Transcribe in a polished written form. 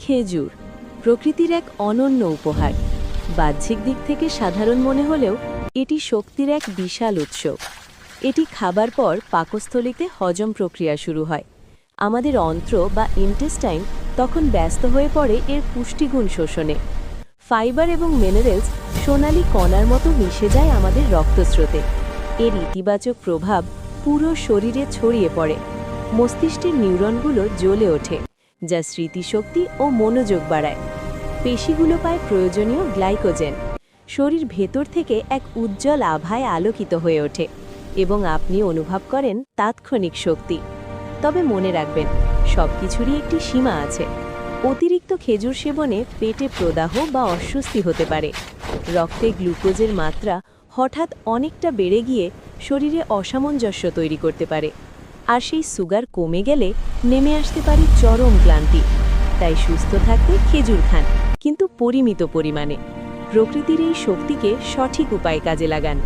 খেজুর প্রকৃতির এক অনন্য উপহার। বাহ্যিক দিক থেকে সাধারণ মনে হলেও এটি শক্তির এক বিশাল উৎস। এটি খাবার পর পাকস্থলীতে হজম প্রক্রিয়া শুরু হয়। আমাদের অন্ত্র বা ইন্টেস্টাইন তখন ব্যস্ত হয়ে পড়ে এর পুষ্টিগুণ শোষণে। ফাইবার এবং মিনারেলস সোনালি কণার মতো মিশে যায় আমাদের রক্তস্রোতে। এর ইতিবাচক প্রভাব পুরো শরীরে ছড়িয়ে পড়ে। মস্তিষ্কের নিউরনগুলো জ্বলে ওঠে, যা স্মৃতিশক্তি ও মনোযোগ বাড়ায়। পেশিগুলো পায় প্রয়োজনীয় গ্লাইকোজেন। শরীর ভেতর থেকে এক উজ্জ্বল আভায় আলোকিত হয়ে ওঠে এবং আপনি অনুভব করেন তাৎক্ষণিক শক্তি। তবে মনে রাখবেন, সবকিছুরই একটি সীমা আছে। অতিরিক্ত খেজুর সেবনে পেটে প্রদাহ বা অস্বস্তি হতে পারে। রক্তে গ্লুকোজের মাত্রা হঠাৎ অনেকটা বেড়ে গিয়ে শরীরে অসামঞ্জস্য তৈরি করতে পারে। আর সেই সুগার কমে গেলে নেমে আসতে পারে চরম ক্লান্তি। তাই সুস্থ থাকতে খেজুর খান, কিন্তু পরিমিত পরিমাণে। প্রকৃতির এই শক্তিকে সঠিক উপায়ে কাজে লাগান।